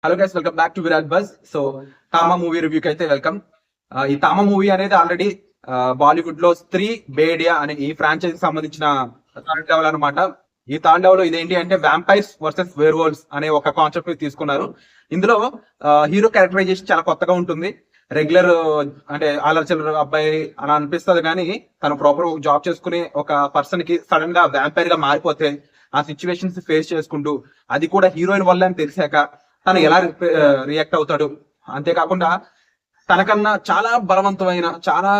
Hello guys, welcome back to Virat buzz. So Thama movie రివ్యూకి అయితే welcome. ఈ తామా మూవీ అనేది ఆల్రెడీ బాలీవుడ్ లో స్త్రీ బేడియా అనే ఈ ఫ్రాంచైజీ సంబంధించిన థర్డ్ లెవెల్ అనమాట. ఈ థర్డ్ లెవెల్ ఇదేంటి అంటే వ్యాంపైర్స్ వర్సెస్ వేర్ వోల్స్ అనే ఒక కాన్సెప్ట్ తీసుకున్నారు. ఇందులో హీరో క్యారెక్టరైజేషన్ చాలా కొత్తగా ఉంటుంది. రెగ్యులర్ అంటే ఆలోచన అబ్బాయి అని అనిపిస్తుంది, కానీ తను ప్రాపర్ జాబ్ చేసుకునే ఒక పర్సన్ కి సడన్ గా వ్యాంపైర్ గా మారిపోతే ఆ సిచ్యువేషన్స్ ఫేస్ చేసుకుంటూ, అది కూడా హీరోయిన్ వల్ల అని తెలిసాక తను ఎలా రియాక్ట్ అవుతాడు. అంతేకాకుండా తనకన్నా చాలా బలవంతమైన, చాలా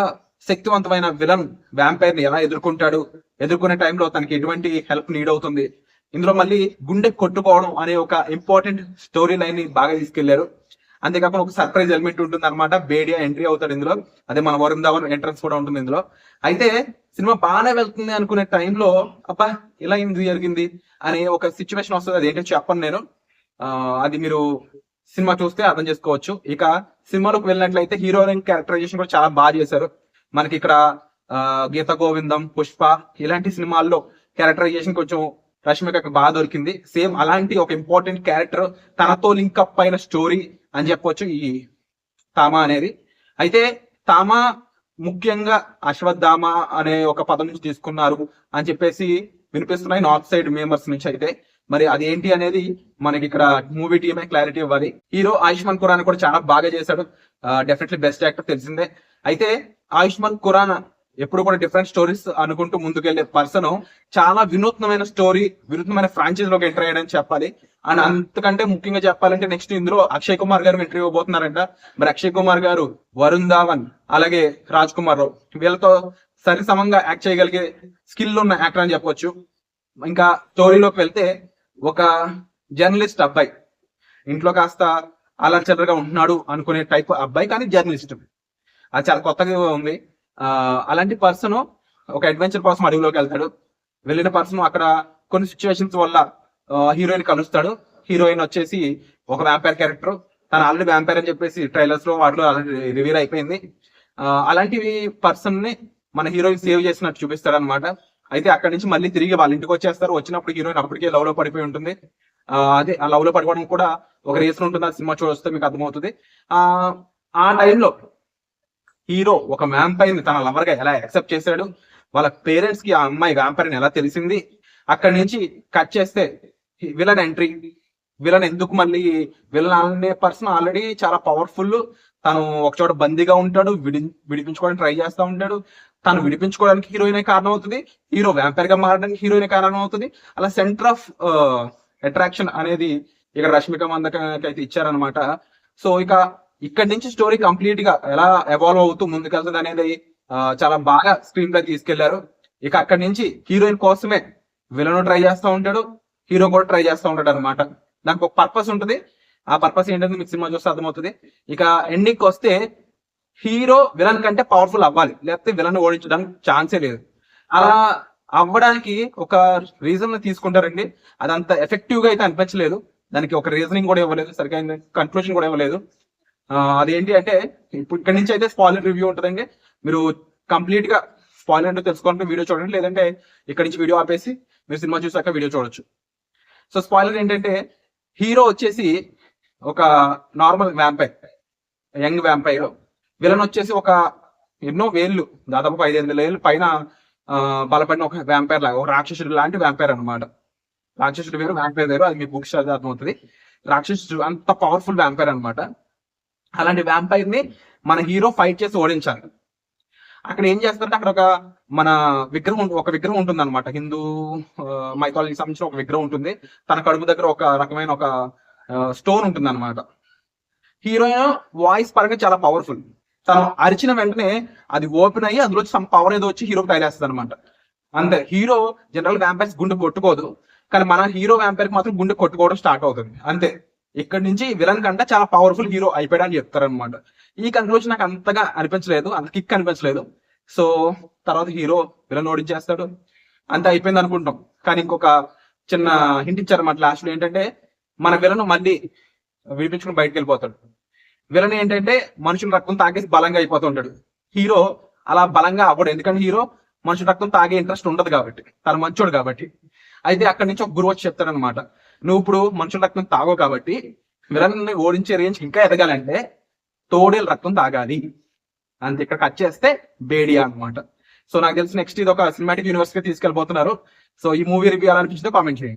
శక్తివంతమైన విలన్ వ్యాంపైర్ ని ఎలా ఎదుర్కొంటాడు, ఎదుర్కొనే టైంలో తనకి ఎటువంటి హెల్ప్ నీడ్ అవుతుంది. ఇందులో మళ్ళీ గుండె కొట్టుకోవడం అనే ఒక ఇంపార్టెంట్ స్టోరీ లైన్ ని బాగా తీసుకెళ్లారు. అంతేకాకుండా ఒక సర్ప్రైజ్ ఎలిమెంట్ ఉంటుంది అనమాట. బేడియా ఎంట్రీ అవుతాడు ఇందులో. అదే మన వరుణ్ ధావన్ ఎంట్రన్స్ కూడా ఉంటుంది ఇందులో. అయితే సినిమా బాగానే వెళ్తుంది అనుకునే టైంలో అబ్బా ఇలా ఎందుకు జరిగింది అనే ఒక సిచ్యువేషన్ వస్తుంది. అది ఏంటో చెప్పను నేను, అది మీరు సినిమా చూస్తే అర్థం చేసుకోవచ్చు. ఇక సినిమాలోకి వెళ్ళినట్లయితే హీరోయిన్ క్యారెక్టరైజేషన్ కూడా చాలా బాగా చేశారు. మనకి ఇక్కడ గీత గోవిందం, పుష్ప ఇలాంటి సినిమాల్లో క్యారెక్టరైజేషన్ కొంచెం రష్మికకి బాగా దొరికింది. సేమ్ అలాంటి ఒక ఇంపార్టెంట్ క్యారెక్టర్, తనతో లింకప్ అయిన స్టోరీ అని చెప్పొచ్చు ఈ తామా అనేది. అయితే తామా ముఖ్యంగా అశ్వత్థామ అనే ఒక పదం నుంచి తీసుకున్నారు అని చెప్పేసి వినిపిస్తున్నాయి నార్త్ సైడ్ మెంబర్స్ నుంచి. అయితే మరి అదేంటి అనేది మనకి ఇక్కడ మూవీ టీమే క్లారిటీ ఇవ్వాలి. హీరో ఆయుష్మాన్ ఖురానా కూడా చాలా బాగా చేశాడు. డెఫినెట్లీ బెస్ట్ యాక్టర్ తెలిసిందే. అయితే ఆయుష్మాన్ ఖురానా ఎప్పుడు కూడా డిఫరెంట్ స్టోరీస్ అనుకుంటూ ముందుకెళ్లే పర్సన్ చాలా వినూత్నమైన స్టోరీ, వినూత్నమైన ఫ్రాంచైజీలోకి ఎంటర్ అయ్యాడని చెప్పాలి. అండ్ అంతకంటే ముఖ్యంగా చెప్పాలంటే నెక్స్ట్ ఇందులో అక్షయ్ కుమార్ గారు ఎంట్రీ ఇవ్వబోతున్నారంట. మరి అక్షయ్ కుమార్ గారు, వరుణ్ ధావన్, అలాగే రాజ్ కుమార్ రావు వీళ్ళతో సరి సమంగా యాక్ట్ చేయగలిగే స్కిల్ ఉన్న యాక్టర్ అని చెప్పొచ్చు. ఇంకా స్టోరీలోకి వెళ్తే ఒక జర్నలిస్ట్ అబ్బాయి, ఇంట్లో కాస్త అలర్చలర్గా ఉంటున్నాడు అనుకునే టైప్ అబ్బాయి, కానీ జర్నలిస్ట్. అది చాలా కొత్తగా ఉంది. అలాంటి పర్సన్ ఒక అడ్వెంచర్ కోసం అడవిలోకి వెళ్తాడు. వెళ్ళిన పర్సన్ అక్కడ కొన్ని సిచ్యువేషన్స్ వల్ల హీరోయిన్ కలుస్తాడు. హీరోయిన్ వచ్చేసి ఒక వ్యాంపైర్ క్యారెక్టర్. తను ఆల్రెడీ వ్యాంపైర్ అని చెప్పేసి ట్రైలర్స్ లో వాటిలో రివీల్ అయిపోయింది. అలాంటి పర్సన్ ని మన హీరోయిన్ సేవ్ చేసినట్టు చూపిస్తాడు అనమాట. అయితే అక్కడి నుంచి మళ్ళీ తిరిగి వాళ్ళ ఇంటికి వచ్చేస్తారు. వచ్చినప్పుడు హీరోయిన్ అప్పటికే లవ్ లో పడిపోయి ఉంటుంది. అదే ఆ లవ్ లో పడిపోవడం కూడా ఒక రీజన్ ఉంటుంది. ఆ సినిమా చూస్తే మీకు అర్థమవుతుంది. ఆ టైంలో హీరో ఒక వ్యాంపైర్ ని తన లవర్ గా ఎలా యాక్సెప్ట్ చేశాడు, వాళ్ళ పేరెంట్స్ కి ఆ అమ్మాయి వ్యాంపైర్ ని ఎలా తెలిసింది, అక్కడి నుంచి కట్ చేస్తే విలన్ ఎంట్రీ. విలన్ ఎందుకు మళ్ళీ విలన్ అనే పర్సన్ ఆల్రెడీ చాలా పవర్ఫుల్. తను ఒక చోట బందీగా ఉంటాడు, విడిపించుకోవడానికి ట్రై చేస్తూ ఉంటాడు. తను విడిపించుకోవడానికి హీరోయిన్ కారణం అవుతుంది, హీరో వ్యాంపైర్ గా మారడానికి హీరోయిన్ కారణం అవుతుంది. అలా సెంటర్ ఆఫ్ అట్రాక్షన్ అనేది ఇక్కడ రష్మిక మందకకి అయితే ఇచ్చారనమాట. సో ఇక ఇక్కడి నుంచి స్టోరీ కంప్లీట్ గా ఎలా ఎవాల్వ్ అవుతూ ముందుకెళ్తుంది అనేది చాలా బాగా స్క్రీన్ ప్లే తీసుకెళ్లారు. ఇక అక్కడి నుంచి హీరోయిన్ కోసమే విలన్ ట్రై చేస్తూ ఉంటాడు, హీరో కూడా ట్రై చేస్తూ ఉంటాడు అనమాట. దానికి ఒక పర్పస్ ఉంటుంది. ఆ పర్పస్ ఏంటంటే మీకు సినిమా చూస్తే అర్థమవుతుంది. ఇక ఎండింగ్కి వస్తే హీరో విలన్ కంటే పవర్ఫుల్ అవ్వాలి, లేకపోతే విలన్ ఓడించడానికి ఛాన్సే లేదు. అలా అవ్వడానికి ఒక రీజన్ తీసుకుంటారండి. అదంత ఎఫెక్టివ్ గా అయితే అనిపించలేదు. దానికి ఒక రీజనింగ్ కూడా ఇవ్వలేదు, సరిగ్గా కన్క్లూషన్ కూడా ఇవ్వలేదు. అదేంటి అంటే ఇప్పుడు ఇక్కడ నుంచి అయితే స్పాయిలర్ రివ్యూ ఉంటుందండి. మీరు కంప్లీట్ గా స్పాయిలర్ అంటే తెలుసుకోవాలంటే వీడియో చూడండి, లేదంటే ఇక్కడ నుంచి వీడియో ఆపేసి మీరు సినిమా చూసాక వీడియో చూడొచ్చు. సో స్పాయిలర్ ఏంటంటే హీరో వచ్చేసి ఒక normal vampire, young vampire. Villain వచ్చేసి ఒక ఎన్నో వేళ్ళు, దాదాపు 5-8 ఏళ్ళు పైన బలపడిన ఒక వ్యాంపైర్ లాగా, ఒక రాక్షసుడు లాంటి వ్యాంపైర్ అనమాట. రాక్షసుడు వేరు, వ్యాంపైర్ వేరు, అది మీ బుక్స్ అర్థమవుతుంది. రాక్షసుడు అంత పవర్ఫుల్ వ్యాంపైర్ అనమాట. అలాంటి వ్యాంపైర్ ని మన హీరో ఫైట్ చేసి ఓడించాలి. అక్కడ ఏం చేస్తారంటే అక్కడ ఒక విగ్రహం ఉంటుంది అనమాట. హిందూ మైథాలజీకి సంబంధించిన ఒక విగ్రహం ఉంటుంది. తన కడుపు దగ్గర ఒక రకమైన ఒక స్టోన్ ఉంటుంది అనమాట. హీరోయిన్ వాయిస్ పరంగా చాలా పవర్ఫుల్. తను అరిచిన వెంటనే అది ఓపెన్ అయ్యి అందులో సమ్ పవర్ ఏదో వచ్చి హీరోకి తగిలేస్తుంది అనమాట. అంతే. హీరో జనరల్ వ్యాంపైర్స్ గుండె కొట్టుకోదు, కానీ మన హీరో వ్యాంపైర్ కి మాత్రం గుండె కొట్టుకోవడం స్టార్ట్ అవుతుంది. అంతే. ఇక్కడ నుంచి విలన్ కంటే చాలా పవర్ఫుల్ హీరో అయిపోయాడు అని చెప్తారనమాట. ఈ కన్క్లూజన్ నాకు అంతగా అనిపించలేదు, అంత కిక్ అనిపించలేదు. సో తర్వాత హీరో విలన్ ఓడించేస్తాడు, అంత అయిపోయింది అనుకుంటాం. కానీ ఇంకొక చిన్న హింట్ ఇచ్చారన్నమాట లాస్ట్ లో. ఏంటంటే మన విలన్ మళ్ళీ విడిపించుకుని బయటకు వెళ్ళిపోతాడు. విలన్ ఏంటంటే మనుషుల రక్తం తాగేసి బలంగా అయిపోతూ ఉంటాడు. హీరో అలా బలంగా అవ్వడు, ఎందుకంటే హీరో మనుషుల రక్తం తాగే ఇంట్రెస్ట్ ఉండదు కాబట్టి, తను మంచోడు కాబట్టి. అయితే అక్కడి నుంచి ఒక గురువు వచ్చి చెప్తాడనమాట, నువ్వు ఇప్పుడు మనుషుల రక్తం తాగవు కాబట్టి విలన్ ని ఓడించే రేంజ్ ఇంకా ఎదగాలంటే తోడేలు రక్తం తాగాలి. అంతే, ఇక్కడ కట్ చేస్తే బేడియా అన్నమాట. సో నాకు తెలిసి నెక్స్ట్ ఇది ఒక సినిమాటిక్ యూనివర్స్ కి తీసుకెళ్ళిపోతున్నారు. సో ఈ మూవీ రివ్యూ ఎలా అనిపించిందో కామెంట్ చేయండి.